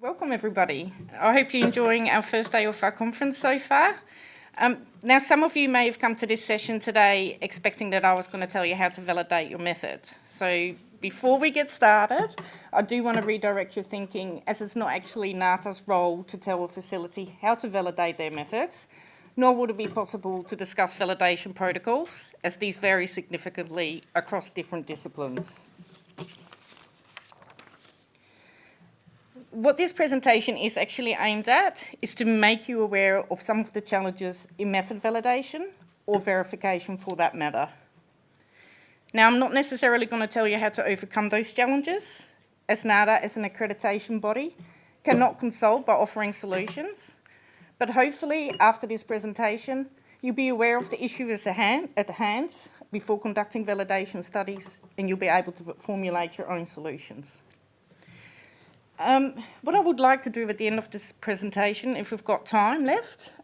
Welcome everybody. I hope you're enjoying our first day of our conference so far. Now some of you may have come to this session today expecting that I was going to tell you how to validate your method. So before we get started, I do want to redirect your thinking, as it's not actually NATA's role to tell a facility how to validate their methods, nor would it be possible to discuss validation protocols, as these vary significantly across different disciplines. What this presentation is actually aimed at is to make you aware of some of the challenges in method validation or verification for that matter. Now, I'm not necessarily going to tell you how to overcome those challenges, as NATA, as an accreditation body, cannot consult by offering solutions. But hopefully, after this presentation, you'll be aware of the issue at hand before conducting validation studies, and you'll be able to formulate your own solutions. What I would like to do at the end of this presentation, if we've got time left,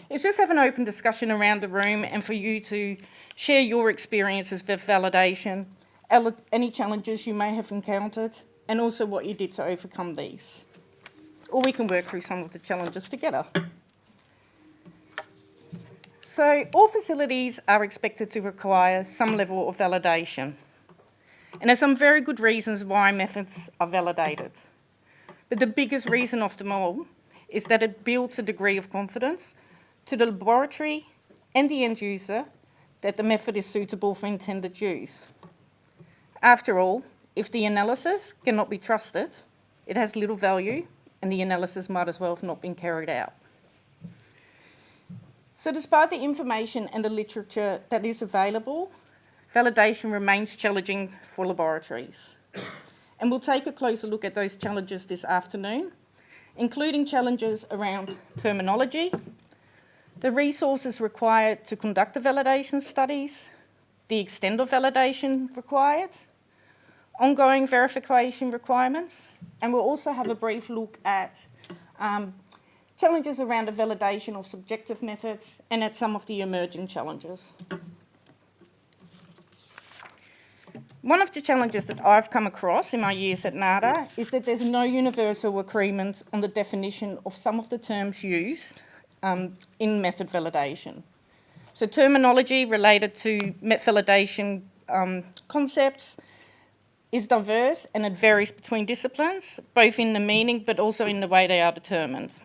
is just have an open discussion around the room and for you to share your experiences with validation, any challenges you may have encountered, and also what you did to overcome these. Or we can work through some of the challenges together. So all facilities are expected to require some level of validation. And there's some very good reasons why methods are validated. But the biggest reason of them all is that it builds a degree of confidence to the laboratory and the end user that the method is suitable for intended use. After all, if the analysis cannot be trusted, it has little value and the analysis might as well have not been carried out. So despite the information and the literature that is available, validation remains challenging for laboratories. And we'll take a closer look at those challenges this afternoon, including challenges around terminology, the resources required to conduct the validation studies, the extent of validation required, ongoing verification requirements, and we'll also have a brief look at challenges around the validation of subjective methods and at some of the emerging challenges. One of the challenges that I've come across in my years at NATA is that there's no universal agreement on the definition of some of the terms used in method validation. So terminology related to method validation concepts is diverse and it varies between disciplines, both in the meaning but also in the way they are determined.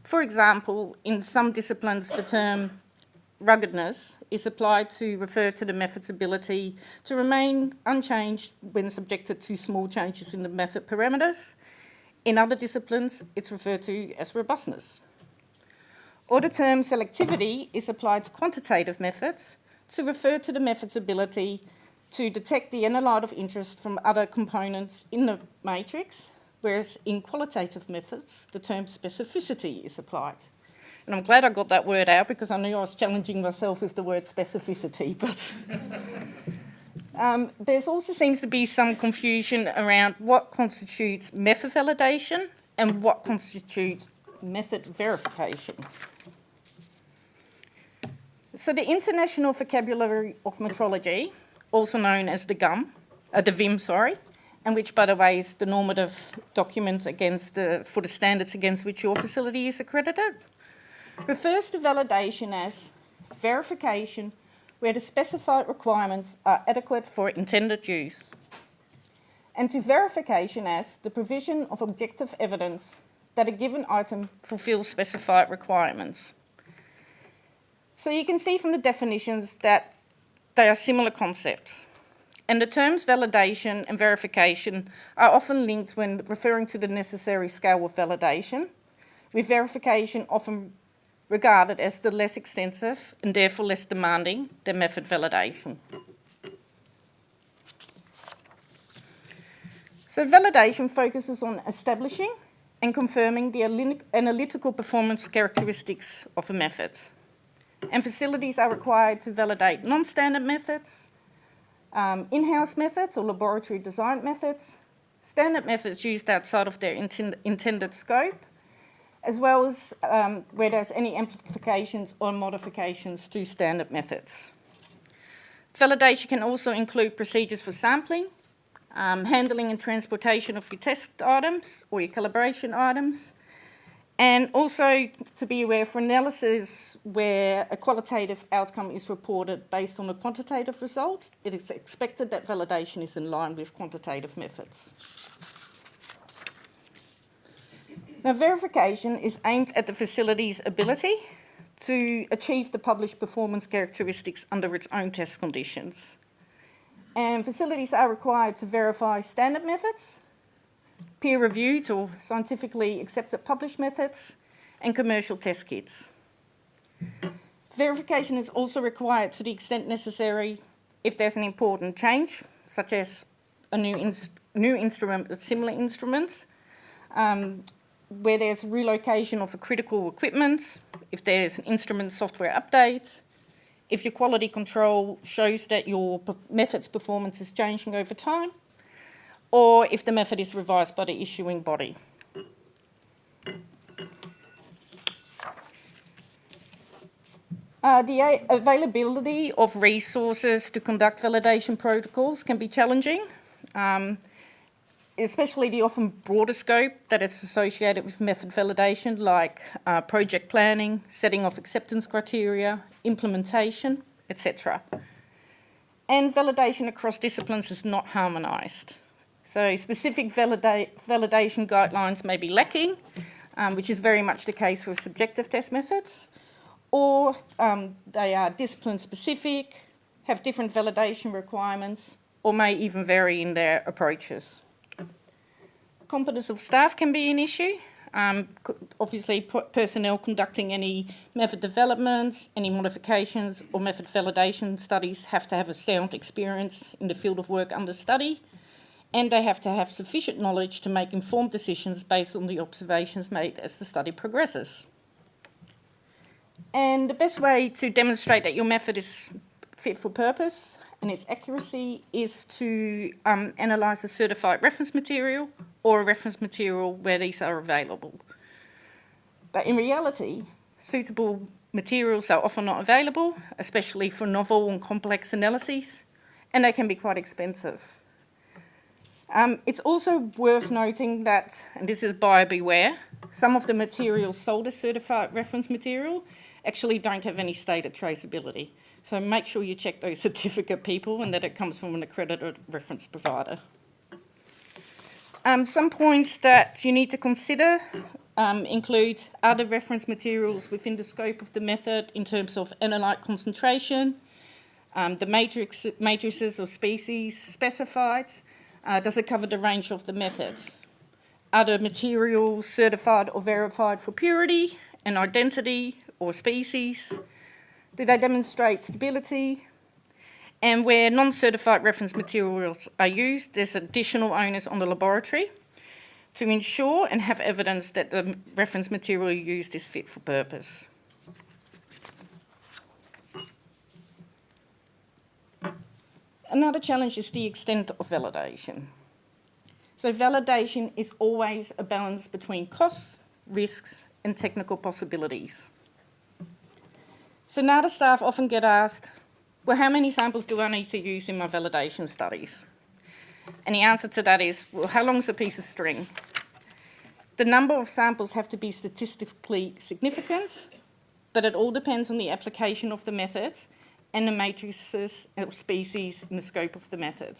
For example, in some disciplines the term ruggedness is applied to refer to the method's ability to remain unchanged when subjected to small changes in the method parameters. In other disciplines, it's referred to as robustness. Or the term selectivity is applied to quantitative methods to refer to the method's ability to detect the analyte of interest from other components in the matrix, whereas in qualitative methods, the term specificity is applied. And I'm glad I got that word out because I knew I was challenging myself with the word specificity. But there also seems to be some confusion around what constitutes method validation and what constitutes method verification. So the International Vocabulary of Metrology, also known as the VIM, and which, by the way, is the normative document for the standards against which your facility is accredited, refers to validation as verification where the specified requirements are adequate for intended use, and to verification as the provision of objective evidence that a given item fulfills specified requirements. So you can see from the definitions that they are similar concepts, and the terms validation and verification are often linked when referring to the necessary scale of validation, with verification often regarded as the less extensive and therefore less demanding than method validation. So validation focuses on establishing and confirming the analytical performance characteristics of a method. And facilities are required to validate non-standard methods, in-house methods or laboratory designed methods, standard methods used outside of their intended scope, as well as where there's any amplifications or modifications to standard methods. Validation can also include procedures for sampling, handling and transportation of your test items or your calibration items, and also to be aware for analysis where a qualitative outcome is reported based on a quantitative result, it is expected that validation is in line with quantitative methods. Now, verification is aimed at the facility's ability to achieve the published performance characteristics under its own test conditions. And facilities are required to verify standard methods, peer-reviewed or scientifically accepted published methods, and commercial test kits. Verification is also required to the extent necessary if there's an important change, such as a new instrument, a similar instrument, where there's relocation of a critical equipment, if there's an instrument software update, if your quality control shows that your method's performance is changing over time, or if the method is revised by the issuing body. The availability of resources to conduct validation protocols can be challenging, especially the often broader scope that is associated with method validation, like project planning, setting of acceptance criteria, implementation, etc. And validation across disciplines is not harmonised. So specific validation guidelines may be lacking, which is very much the case for subjective test methods, or they are discipline specific, have different validation requirements, or may even vary in their approaches. Competence of staff can be an issue. Obviously, personnel conducting any method developments, any modifications or method validation studies have to have a sound experience in the field of work under study, and they have to have sufficient knowledge to make informed decisions based on the observations made as the study progresses. And the best way to demonstrate that your method is fit for purpose and its accuracy is to analyse a certified reference material or a reference material where these are available. But in reality, suitable materials are often not available, especially for novel and complex analyses, and they can be quite expensive. It's also worth noting that, and this is buyer beware, some of the materials sold as certified reference material actually don't have any stated traceability. So make sure you check those certificate people and that it comes from an accredited reference provider. Some points that you need to consider include other reference materials within the scope of the method in terms of analyte concentration, the matrices or species specified. Does it cover the range of the method? Are the materials certified or verified for purity and identity or species? Do they demonstrate stability? And where non-certified reference materials are used, there's additional onus on the laboratory to ensure and have evidence that the reference material used is fit for purpose. Another challenge is the extent of validation. So validation is always a balance between costs, risks, and technical possibilities. So NATA staff often get asked, well, how many samples do I need to use in my validation studies? And the answer to that is, well, how long is a piece of string? The number of samples have to be statistically significant, but it all depends on the application of the method and the matrices of species in the scope of the method.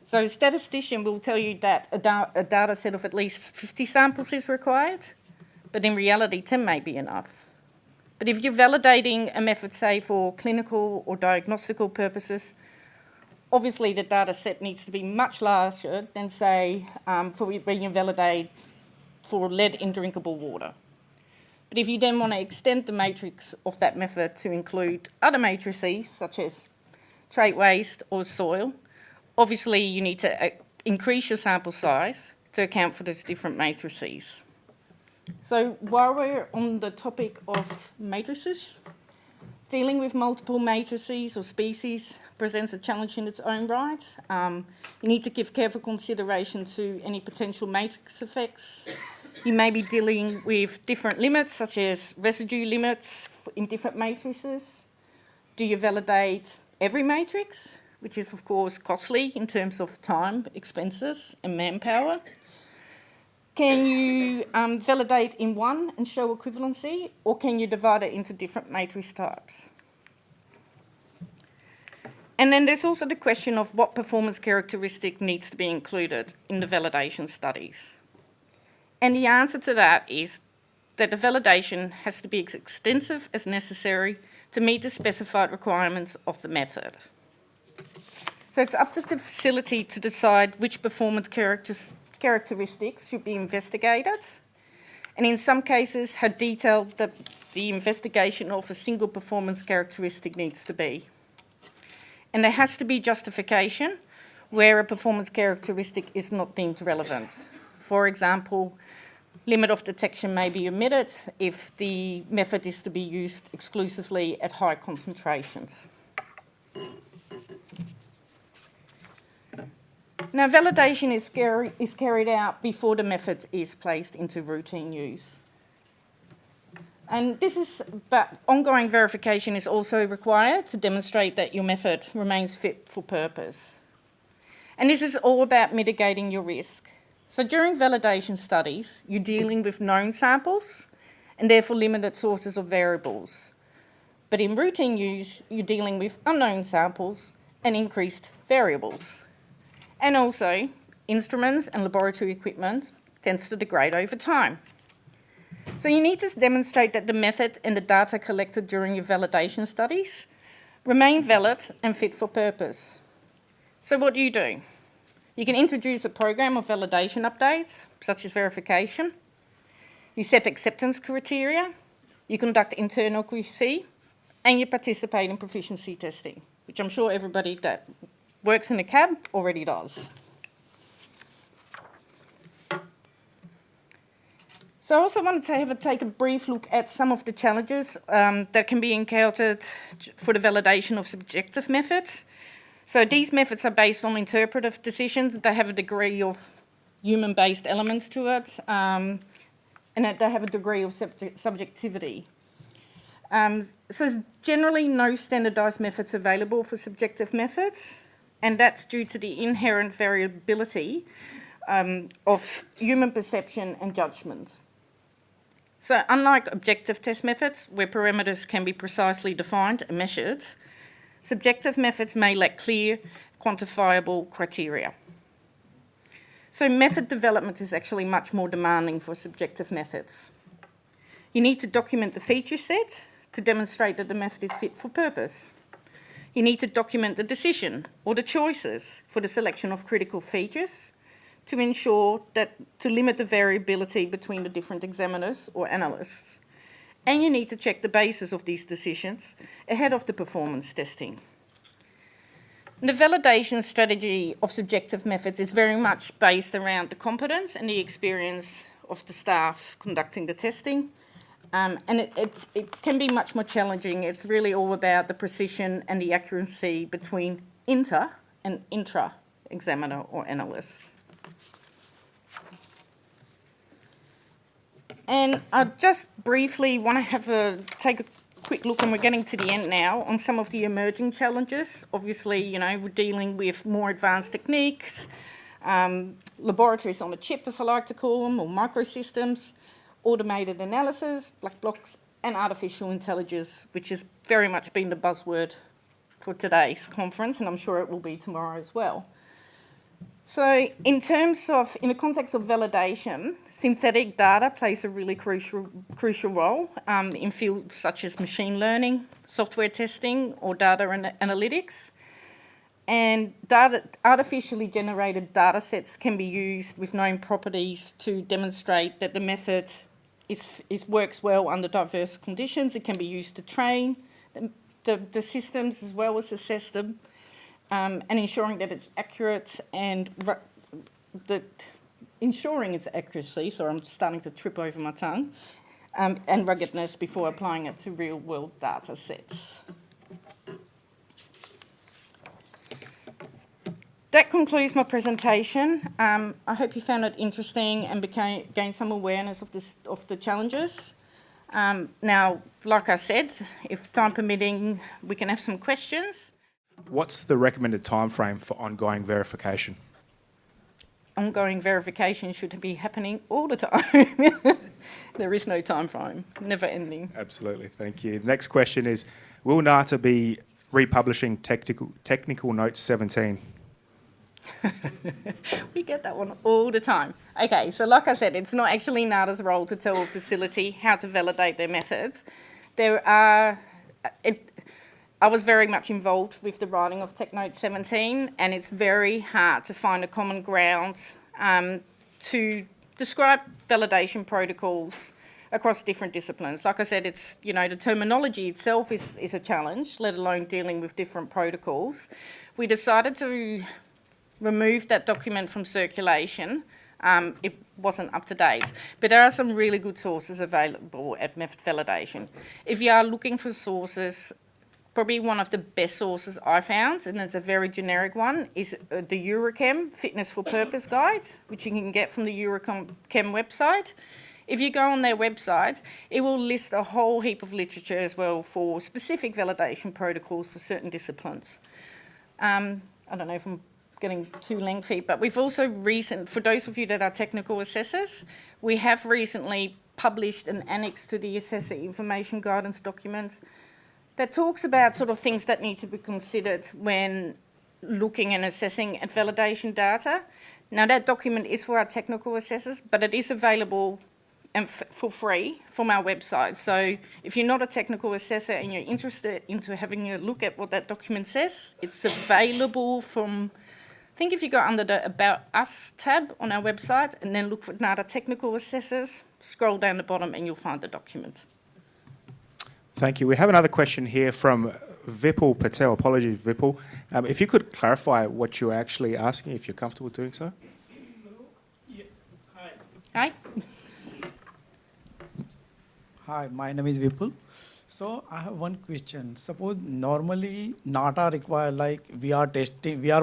So a statistician will tell you that a data set of at least 50 samples is required, but in reality 10 may be enough. But if you're validating a method, say, for clinical or diagnostical purposes, obviously the data set needs to be much larger than, say, for when you validate for lead in drinkable water. But if you then want to extend the matrix of that method to include other matrices, such as trait waste or soil, obviously you need to increase your sample size to account for those different matrices. So while we're on the topic of matrices, dealing with multiple matrices or species presents a challenge in its own right. You need to give careful consideration to any potential matrix effects. You may be dealing with different limits, such as residue limits in different matrices. Do you validate every matrix which is of course costly in terms of time, expenses and manpower? Can you validate in one and show equivalency, or can you divide it into different matrix types? And then there's also the question of what performance characteristic needs to be included in the validation studies. And the answer to that is that the validation has to be as extensive as necessary to meet the specified requirements of the method. So it's up to the facility to decide which performance characteristics should be investigated, and in some cases how detailed the investigation of a single performance characteristic needs to be. And there has to be justification where a performance characteristic is not deemed relevant. For example, limit of detection may be omitted if the method is to be used exclusively at high concentrations. Now, validation is carried out before the method is placed into routine use. And but ongoing verification is also required to demonstrate that your method remains fit for purpose. And this is all about mitigating your risk. So during validation studies, you're dealing with known samples and therefore limited sources of variables. But in routine use, you're dealing with unknown samples and increased variables. And also, instruments and laboratory equipment tends to degrade over time. So you need to demonstrate that the method and the data collected during your validation studies remain valid and fit for purpose. So what do? You can introduce a program of validation updates, such as verification. You set acceptance criteria, you conduct internal QC, and you participate in proficiency testing, which I'm sure everybody that works in a cab already does. So I also wanted to take a brief look at some of the challenges that can be encountered for the validation of subjective methods. So these methods are based on interpretive decisions. They have a degree of human-based elements to it, and that they have a degree of subjectivity. So there's generally no standardised methods available for subjective methods, and that's due to the inherent variability of human perception and judgment. So unlike objective test methods, where parameters can be precisely defined and measured, subjective methods may lack clear, quantifiable criteria. So method development is actually much more demanding for subjective methods. You need to document the feature set to demonstrate that the method is fit for purpose. You need to document the decision or the choices for the selection of critical features to ensure that to limit the variability between the different examiners or analysts. And you need to check the basis of these decisions ahead of the performance testing. The validation strategy of subjective methods is very much based around the competence and the experience of the staff conducting the testing. And it can be much more challenging. It's really all about the precision and the accuracy between inter and intra-examiner or analyst. And I just briefly want to take a quick look, and we're getting to the end now, on some of the emerging challenges. Obviously, we're dealing with more advanced techniques, laboratories on a chip, as I like to call them, or microsystems, automated analysis, black box, and artificial intelligence, which has very much been the buzzword for today's conference, and I'm sure it will be tomorrow as well. So in the context of validation, synthetic data plays a really crucial role in fields such as machine learning, software testing, or data analytics. And artificially generated data sets can be used with known properties to demonstrate that the method works well under diverse conditions. It can be used to train the systems as well as assess them. And ensuring that it's accurate and ensuring its accuracy, so I'm starting to trip over my tongue, and ruggedness before applying it to real-world data sets. That concludes my presentation. I hope you found it interesting and gained some awareness of the challenges. Now, like I said, if time permitting, we can have some questions. What's the recommended timeframe for ongoing verification? Ongoing verification should be happening all the time. There is no time frame, never ending. Absolutely, thank you. Next question is, will NATA be republishing technical note 17? We get that one all the time. Okay, so like I said, it's not actually NATA's role to tell a facility how to validate their methods. I was very much involved with the writing of Tech Note 17, and it's very hard to find a common ground to describe validation protocols across different disciplines. Like I said, it's, you know, the terminology itself is a challenge, let alone dealing with different protocols. We decided to remove that document from circulation. It wasn't up to date, but there are some really good sources available at Method Validation. If you are looking for sources, probably one of the best sources I found, and it's a very generic one, is the Eurochem Fitness for Purpose Guides, which you can get from the Eurochem website. If you go on their website, it will list a whole heap of literature as well for specific validation protocols for certain disciplines. I don't know if I'm getting too lengthy, but we've also for those of you that are technical assessors, we have recently published an annex to the assessor information guidance documents that talks about sort of things that need to be considered when looking and assessing at validation data. Now, that document is for our technical assessors, but it is available and for free from our website. So if you're not a technical assessor and you're interested into having a look at what that document says, it's available from, I think if you go under the About Us tab on our website and then look for NATA technical assessors, scroll down the bottom and you'll find the document. Thank you. We have another question here from Vipul Patel. Apologies, Vipul. If you could clarify what you're actually asking, if you're comfortable doing so. Hi. Hi, my name is Vipul. So I have one question. Suppose normally NATA require, like we are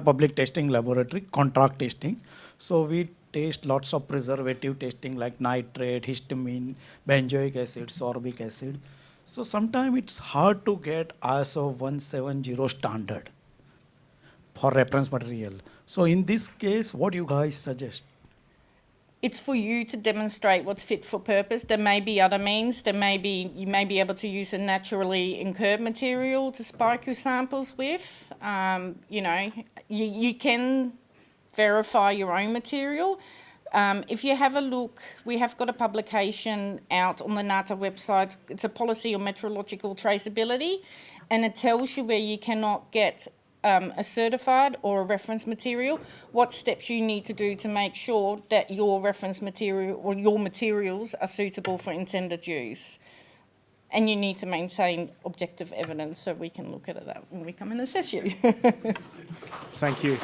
public testing laboratory, contract testing. So we test lots of preservative testing like nitrate, histamine, benzoic acid, sorbic acid. So sometimes it's hard to get ISO 170 standard for reference material. So in this case, what you guys suggest? It's for you to demonstrate what's fit for purpose. There may be other means. You may be able to use a naturally incurred material to spike your samples with. You know, you can verify your own material. If you have a look, we have got a publication out on the NATA website. It's a policy on metrological traceability, and it tells you where you cannot get a certified or a reference material, what steps you need to do to make sure that your reference material or your materials are suitable for intended use. And you need to maintain objective evidence so we can look at that when we come and assess you. Thank you.